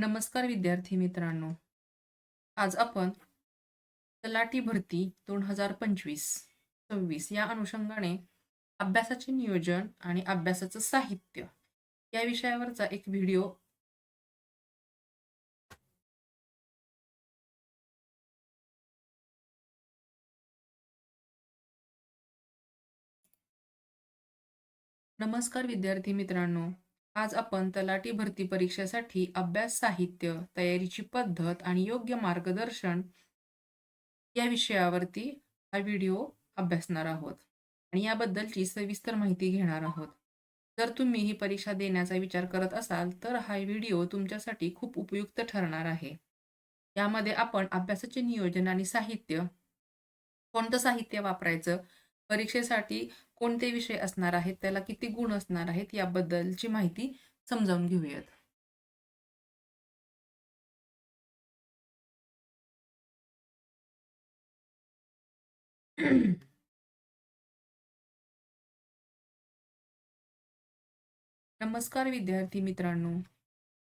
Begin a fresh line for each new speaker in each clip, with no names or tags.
नमस्कार विद्यार्थी मित्रांनो. आज आपण तलाठी भरती 2025-26 या अनुषंगाने अभ्यासाचे नियोजन आणि अभ्यासाचं साहित्य या विषयावरचा एक व्हिडिओ. नमस्कार विद्यार्थी मित्रांनो. आज आपण तलाठी भरती परीक्षेसाठी अभ्यास साहित्य, तयारीची पद्धत आणि योग्य मार्गदर्शन या विषयावरती हा व्हिडिओ अभ्यासणार आहोत आणि याबद्दलची सविस्तर माहिती घेणार आहोत. जर तुम्ही ही परीक्षा देण्याचा विचार करत असाल तर हा व्हिडिओ तुमच्यासाठी खूप उपयुक्त ठरणार आहे. यामध्ये आपण अभ्यासाचे नियोजन आणि साहित्य, कोणतं साहित्य वापरायचं, परीक्षेसाठी कोणते विषय असणार आहेत, त्याला किती गुण असणार आहेत याबद्दलची माहिती समजावून घेऊयात. नमस्कार विद्यार्थी मित्रांनो.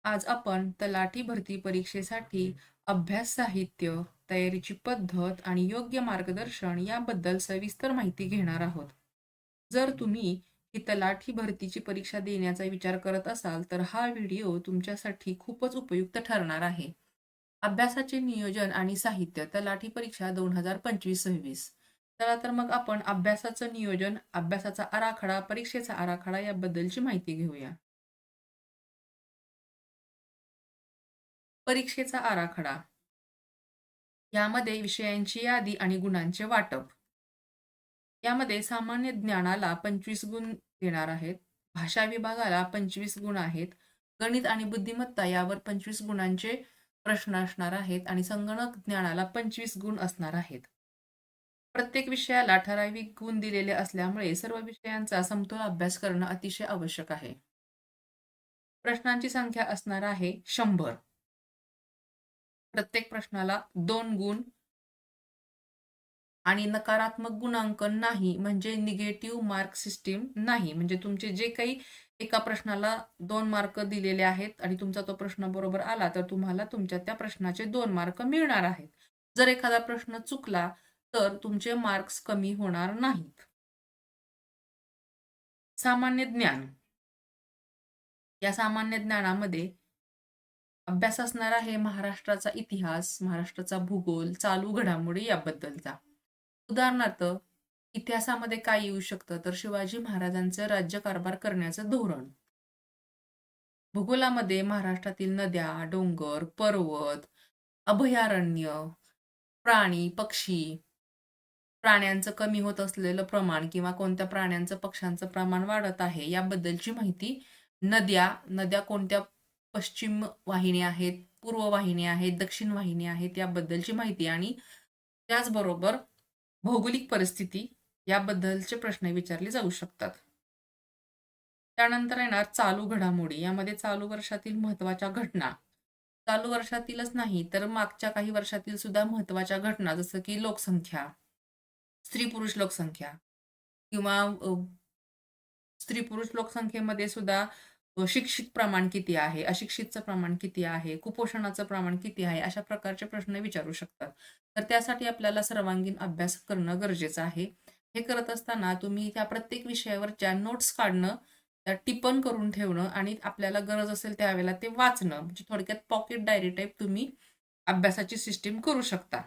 आज आपण तलाठी भरती परीक्षेसाठी अभ्यास साहित्य, तयारीची पद्धत आणि योग्य मार्गदर्शन याबद्दल सविस्तर माहिती घेणार आहोत. जर तुम्ही ही तलाठी भरतीची परीक्षा देण्याचा विचार करत असाल तर हा व्हिडिओ तुमच्यासाठी खूपच उपयुक्त ठरणार आहे. अभ्यासाचे नियोजन आणि साहित्य, तलाठी परीक्षा 2025-26. चला तर मग आपण अभ्यासाचं नियोजन, अभ्यासाचा आराखडा, परीक्षेचा आराखडा याबद्दलची माहिती घेऊया. परीक्षेचा आराखडा. यामध्ये विषयांची यादी आणि गुणांचे वाटप. यामध्ये सामान्य ज्ञानाला 25 गुण देणार आहेत. भाषा विभागाला 25 गुण आहेत. गणित आणि बुद्धिमत्ता यावर 25 गुणांचे प्रश्न असणार आहेत आणि संगणक ज्ञानाला 25 गुण असणार आहेत. प्रत्येक विषयाला ठराविक गुण दिलेले असल्यामुळे सर्व विषयांचा समतोल अभ्यास करणं अतिशय आवश्यक आहे. प्रश्नांची संख्या असणार आहे 100. प्रत्येक प्रश्नाला 2 गुण आणि नकारात्मक गुणांकन नाही, म्हणजे निगेटिव्ह मार्क सिस्टीम नाही. म्हणजे तुमचे जे काही एका प्रश्नाला 2 मार्क दिलेले आहेत आणि तुमचा तो प्रश्न बरोबर आला तर तुम्हाला तुमच्या त्या प्रश्नाचे 2 मार्क मिळणार आहेत. जर एखादा प्रश्न चुकला तर तुमचे मार्क्स कमी होणार नाहीत. सामान्य ज्ञान. या सामान्य ज्ञानामध्ये अभ्यास असणार आहे महाराष्ट्राचा इतिहास, महाराष्ट्राचा भूगोल, चालू घडामोडी याबद्दलचा. उदाहरणार्थ, इतिहासामध्ये काय येऊ शकतं तर शिवाजी महाराजांचं राज्यकारभार करण्याचं धोरण. भूगोलामध्ये महाराष्ट्रातील नद्या, डोंगर, पर्वत, अभयारण्य, प्राणी, पक्षी, प्राण्यांचं कमी होत असलेलं प्रमाण किंवा कोणत्या प्राण्यांचं, पक्ष्यांचं प्रमाण वाढत आहे याबद्दलची माहिती. नद्या, नद्या कोणत्या पश्चिम वाहिनी आहेत, पूर्व वाहिनी आहेत, दक्षिण वाहिनी आहेत याबद्दलची माहिती आणि त्याचबरोबर भौगोलिक परिस्थिती याबद्दलचे प्रश्न विचारले जाऊ शकतात. त्यानंतर येणार चालू घडामोडी. यामध्ये चालू वर्षातील महत्त्वाच्या घटना. चालू वर्षातीलच नाही तर मागच्या काही वर्षातील सुद्धा महत्त्वाच्या घटना, जसं की लोकसंख्या, स्त्री-पुरुष लोकसंख्या किंवा स्त्री-पुरुष लोकसंख्येमध्ये सुद्धा शिक्षित प्रमाण किती आहे, अशिक्षितचं प्रमाण किती आहे, कुपोषणाचं प्रमाण किती आहे, अशा प्रकारचे प्रश्न विचारू शकतात. तर त्यासाठी आपल्याला सर्वांगीण अभ्यास करणं गरजेचं आहे. हे करत असताना तुम्ही त्या प्रत्येक विषयावरच्या नोट्स काढणं, त्या टिपण करून ठेवणं आणि आपल्याला गरज असेल त्यावेळेला ते वाचणं, म्हणजे थोडक्यात पॉकेट डायरी टाइप तुम्ही अभ्यासाची सिस्टीम करू शकता.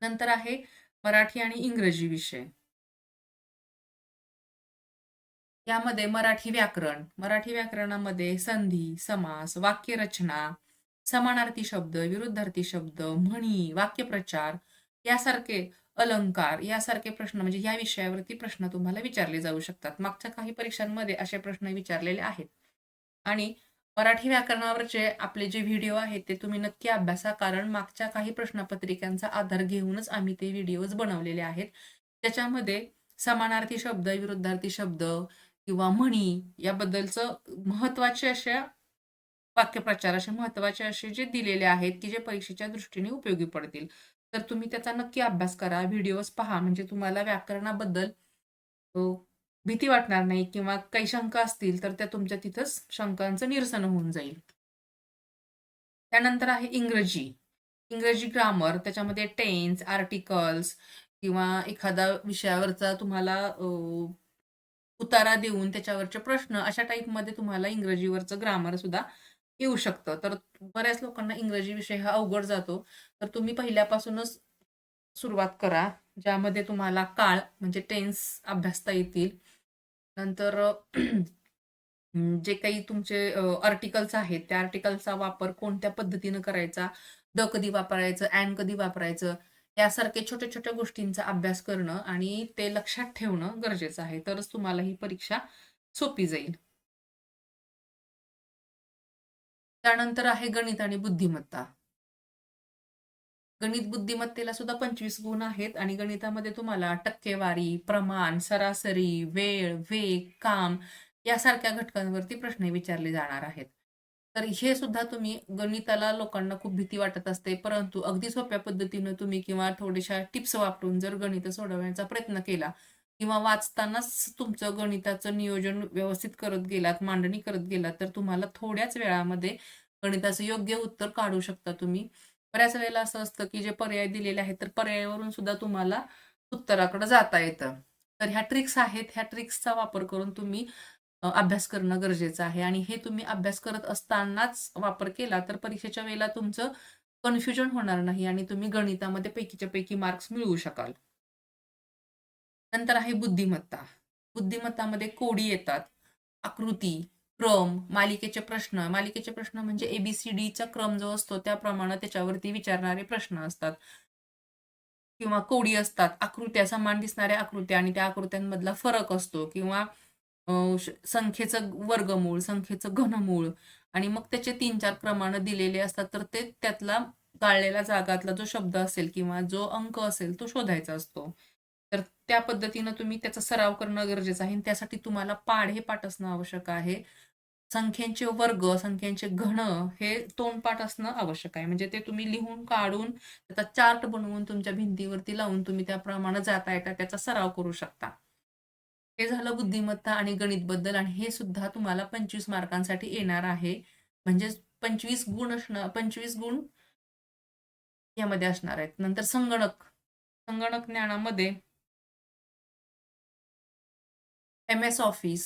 नंतर आहे मराठी आणि इंग्रजी विषय. यामध्ये मराठी व्याकरण. मराठी व्याकरणामध्ये संधी, समास, वाक्यरचना, समानार्थी शब्द, विरुद्धार्थी शब्द, म्हणी, वाक्यप्रचार यासारखे, अलंकार यासारखे प्रश्न, म्हणजे या विषयावरती प्रश्न तुम्हाला विचारले जाऊ शकतात. मागच्या काही परीक्षांमध्ये असे प्रश्न विचारलेले आहेत. आणि मराठी व्याकरणावरचे आपले जे व्हिडिओ आहेत ते तुम्ही नक्की अभ्यासा, कारण मागच्या काही प्रश्नपत्रिकांचा आधार घेऊनच आम्ही ते व्हिडिओज बनवलेले आहेत. त्याच्यामध्ये समानार्थी शब्द, विरुद्धार्थी शब्द किंवा म्हणी याबद्दलचं महत्त्वाचे अशा वाक्यप्रचार, असे महत्त्वाचे असे जे दिलेले आहेत, की जे परीक्षेच्या दृष्टीने उपयोगी पडतील. तर तुम्ही त्याचा नक्की अभ्यास करा, व्हिडिओज पहा, म्हणजे तुम्हाला व्याकरणाबद्दल अ, भीती वाटणार नाही किंवा काही शंका असतील तर त्या तुमच्या तिथंच शंकांचं निरसन होऊन जाईल. त्यानंतर आहे इंग्रजी. इंग्रजी ग्रामर, त्याच्यामध्ये टेन्स, आर्टिकल्स किंवा एखादा विषयावरचा तुम्हाला उतारा देऊन त्याच्यावरचे प्रश्न अशा टाईपमध्ये तुम्हाला इंग्रजीवरचं ग्रामर सुद्धा येऊ शकतं. तर बऱ्याच लोकांना इंग्रजी विषय हा अवघड जातो. तर तुम्ही पहिल्यापासूनच सुरुवात करा, ज्यामध्ये तुम्हाला काळ म्हणजे टेन्स अभ्यासता येतील. नंतर जे काही तुमचे आर्टिकल्स आहेत, त्या आर्टिकल्सचा वापर कोणत्या पद्धतीनं करायचा, द कधी वापरायचं, अँड कधी वापरायचं, यासारखे छोट्या-छोट्या गोष्टींचा अभ्यास करणं आणि ते लक्षात ठेवणं गरजेचं आहे. तरच तुम्हाला ही परीक्षा सोपी जाईल. त्यानंतर आहे गणित आणि बुद्धिमत्ता. गणित बुद्धिमत्तेला सुद्धा 25 गुण आहेत आणि गणितामध्ये तुम्हाला टक्केवारी, प्रमाण, सरासरी, वेळ, वेग, काम यासारख्या घटकांवरती प्रश्न विचारले जाणार आहेत. तर हे सुद्धा तुम्ही गणिताला लोकांना खूप भीती वाटत असते, परंतु अगदी सोप्या पद्धतीनं तुम्ही किंवा थोड्याशा टिप्स वापरून जर गणितं सोडवण्याचा प्रयत्न केला किंवा वाचतानाच तुमचं गणिताचं नियोजन व्यवस्थित करत गेलात, मांडणी करत गेलात, तर तुम्हाला थोड्याच वेळामध्ये गणिताचं योग्य उत्तर काढू शकता तुम्ही. बऱ्याच वेळेला असं असतं, की जे पर्याय दिलेले आहेत, तर पर्यायावरून सुद्धा तुम्हाला उत्तराकडे जाता येतं. तर ह्या ट्रिक्स आहेत. ह्या ट्रिक्सचा वापर करून तुम्ही अभ्यास करणं गरजेचं आहे आणि हे तुम्ही अभ्यास करत असतानाच वापर केला, तर परीक्षेच्या वेळेला तुमचं कन्फ्युजन होणार नाही आणि तुम्ही गणितामध्ये पैकीच्या पैकी मार्क्स मिळवू शकाल. नंतर आहे बुद्धिमत्ता. बुद्धिमत्तामध्ये कोडी येतात, आकृती, क्रम, मालिकेचे प्रश्न. मालिकेचे प्रश्न म्हणजे ए क्रम जो असतो त्याप्रमाणे त्याच्यावरती विचारणारे प्रश्न असतात किंवा कोडी असतात. आकृत्या, समान दिसणाऱ्या आकृत्या आणि त्या आकृत्यांमधला फरक असतो किंवा संख्येचं वर्गमूळ, संख्येचं घनमूळ आणि मग त्याचे 3-4 क्रमानं दिलेले असतात. तर ते त्यातला गाळलेल्या जागातला जो शब्द असेल किंवा जो अंक असेल तो शोधायचा असतो. तर त्या पद्धतीनं तुम्ही त्याचा सराव करणं गरजेचं आहे आणि त्यासाठी तुम्हाला पाढे पाठ असणं आवश्यक आहे. संख्यांचे वर्ग, संख्यांचे घन हे तोंडपाठ असणं आवश्यक आहे. म्हणजे ते तुम्ही लिहून काढून त्याचा चार्ट बनवून तुमच्या भिंतीवरती लावून तुम्ही त्याप्रमाणे जाता-येता त्याचा सराव करू शकता. हे झालं बुद्धिमत्ता आणि गणितबद्दल आणि हे सुद्धा तुम्हाला 25 मार्कांसाठी येणार आहे. म्हणजेच 25 गुण असणं 25 गुण यामध्ये असणार आहेत. नंतर संगणक. संगणक ज्ञानामध्ये एम-एस ऑफिस,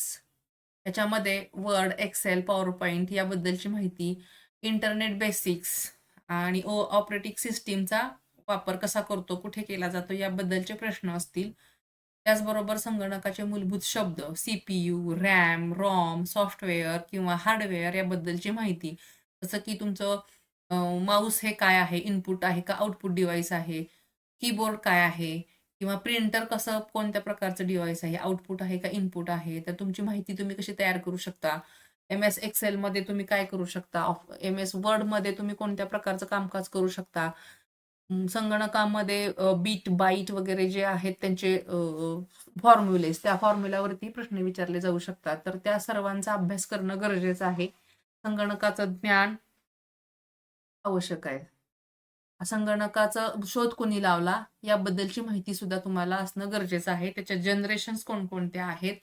त्याच्यामध्ये वर्ड, एक्सेल, पॉवरपॉइंट याबद्दलची माहिती, इंटरनेट बेसिक्स आणि ऑपरेटिंग सिस्टमचा वापर कसा करतो, कुठे केला जातो याबद्दलचे प्रश्न असतील. त्याचबरोबर संगणकाचे मूलभूत शब्द, सीपीयू, रॅम, रॉम, सॉफ्टवेअर किंवा हार्डवेअर याबद्दलची माहिती. जसं की तुमचं माऊस हे काय आहे? इनपुट आहे का आउटपुट डिव्हाइस आहे? कीबोर्ड काय आहे? किंवा प्रिंटर कसं कोणत्या प्रकारचं डिव्हाइस आहे? आउटपुट आहे का इनपुट आहे? तर तुमची माहिती तुम्ही कशी तयार करू शकता? एम-एस एक्सेलमध्ये तुम्ही काय करू शकता? एम-एस वर्डमध्ये तुम्ही कोणत्या प्रकारचं कामकाज करू शकता? संगणकामध्ये बीट, बाईट वगैरे जे आहेत त्यांचे फॉर्म्युलेज, त्या फॉर्म्युलावरती प्रश्न विचारले जाऊ शकतात. तर त्या सर्वांचा अभ्यास करणं गरजेचं आहे. संगणकाचं ज्ञान आवश्यक आहे. संगणकाचा शोध कोणी लावला याबद्दलची माहिती सुद्धा तुम्हाला असणं गरजेचं आहे. त्याच्या जनरेशन्स कोणकोणत्या आहेत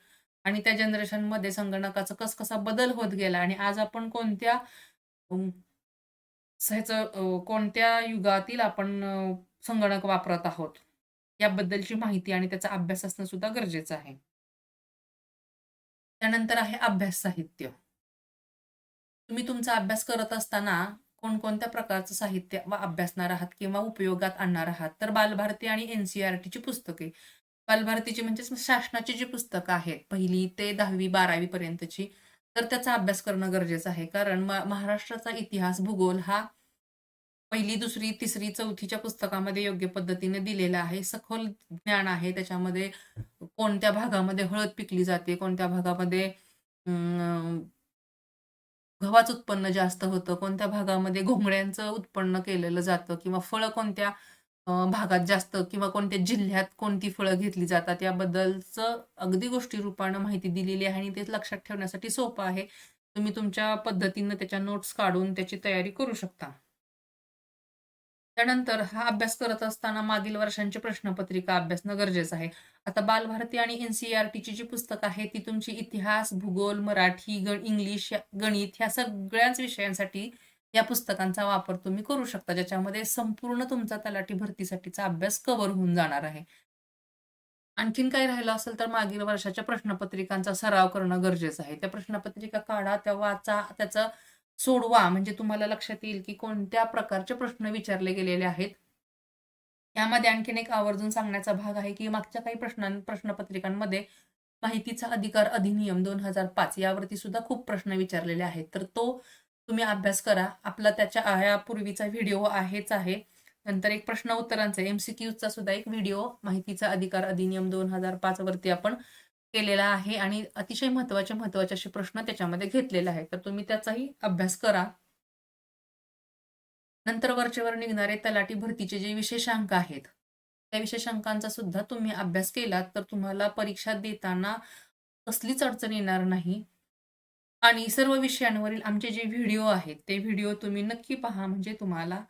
आणि त्या जनरेशनमध्ये संगणकाचा कसा बदल होत गेला आणि आज आपण कोणत्या ह्याचं कोणत्या युगातील आपण संगणक वापरत आहोत, याबद्दलची माहिती आणि त्याचा अभ्यास असणं सुद्धा गरजेचं आहे. त्यानंतर आहे अभ्यास साहित्य. तुम्ही तुमचा अभ्यास करत असताना कोणकोणत्या प्रकारचं साहित्य अभ्यासणार आहात किंवा उपयोगात आणणार आहात, तर बालभारती आणि एन-सी-ई-आर-टीची पुस्तके. बालभारतीची म्हणजे शासनाची जी पुस्तकं आहेत 1ली ते 10वी 12वी पर्यंतची, तर त्याचा अभ्यास करणं गरजेचं आहे. कारण महाराष्ट्राचा इतिहास, भूगोल हा 1ली, 2री, 3री, 4थीच्या पुस्तकामध्ये योग्य पद्धतीने दिलेला आहे. सखोल ज्ञान आहे. त्याच्यामध्ये कोणत्या भागामध्ये हळद पिकली जाते, कोणत्या भागामध्ये गव्हाचं उत्पन्न जास्त होतं, कोणत्या भागामध्ये घोंगड्यांचं उत्पन्न केलेलं जातं किंवा फळं कोणत्या भागात जास्त किंवा कोणत्या जिल्ह्यात कोणती फळं घेतली जातात याबद्दलचं अगदी गोष्टी रूपानं माहिती दिलेली आहे आणि ते लक्षात ठेवण्यासाठी सोपं आहे. तुम्ही तुमच्या पद्धतीनं त्याच्या नोट्स काढून त्याची तयारी करू शकता. त्यानंतर हा अभ्यास करत असताना मागील वर्षांची प्रश्नपत्रिका अभ्यासणं गरजेचं आहे. आता बालभारती आणि एन-सी-ई-आर-टीची जी पुस्तकं आहेत, ती तुमची इतिहास, भूगोल, मराठी, इंग्लिश, गणित ह्या सगळ्याच विषयांसाठी या पुस्तकांचा वापर तुम्ही करू शकता, ज्याच्यामध्ये संपूर्ण तुमचा तलाठी भरतीसाठीचा अभ्यास कव्हर होऊन जाणार आहे. आणखीन काही राहिलं असेल तर मागील वर्षाच्या प्रश्नपत्रिकांचा सराव करणं गरजेचं आहे. त्या प्रश्नपत्रिका काढा, त्या वाचा, त्याचं सोडवा, म्हणजे तुम्हाला लक्षात येईल की कोणत्या प्रकारचे प्रश्न विचारले गेलेले आहेत. यामध्ये आणखीन एक आवर्जून सांगण्याचा भाग आहे, की मागच्या काही प्रश्नपत्रिकांमध्ये माहितीचा अधिकार अधिनियम 2005 यावरती सुद्धा खूप प्रश्न विचारलेले आहेत. तर तो तुम्ही अभ्यास करा. आपला त्याच्या यापूर्वीचा व्हिडिओ आहेच आहे. नंतर एक प्रश्न उत्तरांचा एम-सी-क्यूचा सुद्धा एक व्हिडिओ माहितीचा अधिकार अधिनियम 2005 वरती आपण केलेला आहे आणि अतिशय महत्त्वाचे असे प्रश्न त्याच्यामध्ये घेतलेले आहेत. तर तुम्ही त्याचाही अभ्यास करा. नंतर वरचेवर निघणारे तलाठी भरतीचे जे विशेषांक आहेत, त्या विशेषांकांचा सुद्धा तुम्ही अभ्यास केलात, तर तुम्हाला परीक्षा देताना कसलीच अडचण येणार नाही. आणि सर्व विषयांवरील आमचे जे व्हिडिओ आहेत, ते व्हिडिओ तुम्ही नक्की पहा, म्हणजे तुम्हाला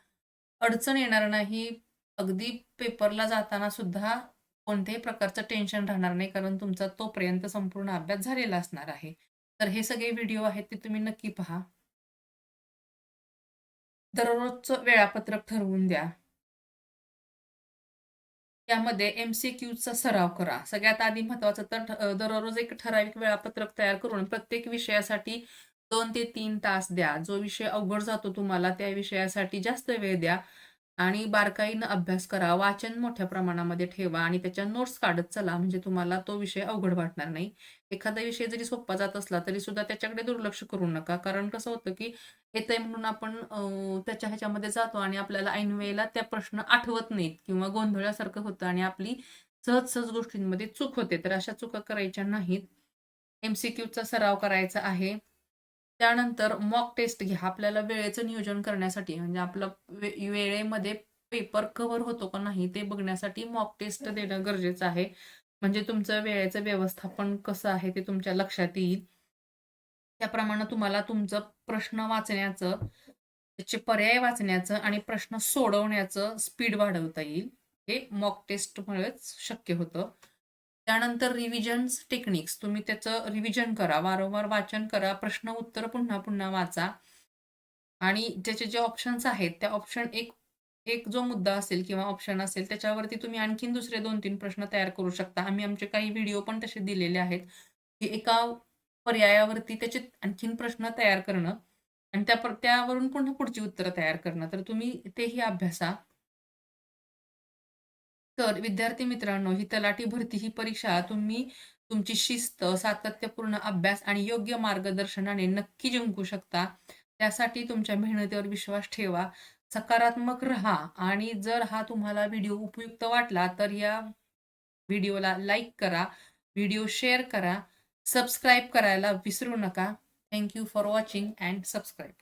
अडचण येणार नाही. अगदी पेपरला जाताना सुद्धा कोणत्याही प्रकारचं टेन्शन राहणार नाही, कारण तुमचा तोपर्यंत संपूर्ण अभ्यास झालेला असणार आहे. तर हे सगळे व्हिडिओ आहेत, ते तुम्ही नक्की पहा. दररोजचं वेळापत्रक ठरवून द्या. त्यामध्ये एम-सी-क्यूचा सराव करा. सगळ्यात आधी महत्त्वाचं तर दररोज एक ठराविक वेळापत्रक तयार करून प्रत्येक विषयासाठी 2 ते 3 तास द्या. जो विषय अवघड जातो तुम्हाला त्या विषयासाठी जास्त वेळ द्या आणि बारकाईनं अभ्यास करा. वाचन मोठ्या प्रमाणामध्ये ठेवा आणि त्याच्या नोट्स काढत चला, म्हणजे तुम्हाला तो विषय अवघड वाटणार नाही. एखादा विषय जरी सोपा जात असला तरीसुद्धा त्याच्याकडे दुर्लक्ष करू नका. कारण कसं होतं, की येतंय म्हणून आपण त्याच्या ह्याच्यामध्ये जातो आणि आपल्याला ऐनवेळेला त्या प्रश्न आठवत नाहीत किंवा गोंधळल्यासारखं होतं आणि आपली सहज-सहज गोष्टींमध्ये चूक होते. तर अशा चुका करायच्या नाहीत. एम-सी-क्यूचा सराव करायचा आहे. त्यानंतर मॉक टेस्ट घ्या. आपल्याला वेळेचं नियोजन करण्यासाठी, म्हणजे आपलं वेळेमध्ये पेपर कव्हर होतो का नाही ते बघण्यासाठी मॉक टेस्ट देणं गरजेचं आहे. म्हणजे तुमचं वेळेचं व्यवस्थापन कसं आहे ते तुमच्या लक्षात येईल. त्याप्रमाणे तुम्हाला तुमचं प्रश्न वाचण्याचं, त्याचे पर्याय वाचण्याचं आणि प्रश्न सोडवण्याचं स्पीड वाढवता येईल. हे मॉक टेस्टमुळेच शक्य होतं. त्यानंतर रिव्हिजन्स टेक्निक्स, तुम्ही त्याचं रिव्हिजन करा, वारंवार वाचन करा, प्रश्न उत्तर पुन्हा-पुन्हा वाचा आणि त्याचे जे ऑप्शन्स आहेत, त्या ऑप्शन एक एक जो मुद्दा असेल किंवा ऑप्शन असेल, त्याच्यावरती तुम्ही आणखीन दुसरे 2-3 प्रश्न तयार करू शकता. आम्ही आमचे काही व्हिडिओ पण तसे दिलेले आहेत, की एका पर्यायावरती त्याचे आणखीन प्रश्न तयार करणं आणि त्यावरून पुन्हा पुढची उत्तरं तयार करणं. तर तुम्ही तेही अभ्यासा. तर विद्यार्थी मित्रांनो, ही तलाठी भरती ही परीक्षा तुम्ही तुमची शिस्त, सातत्यपूर्ण अभ्यास आणि योग्य मार्गदर्शनाने नक्की जिंकू शकता. त्यासाठी तुमच्या मेहनतीवर विश्वास ठेवा, सकारात्मक राहा आणि जर हा तुम्हाला व्हिडिओ उपयुक्त वाटला, तर या व्हिडिओला लाईक करा, व्हिडिओ शेअर करा, सबस्क्राईब करायला विसरू नका. Thank for watching and subscribe.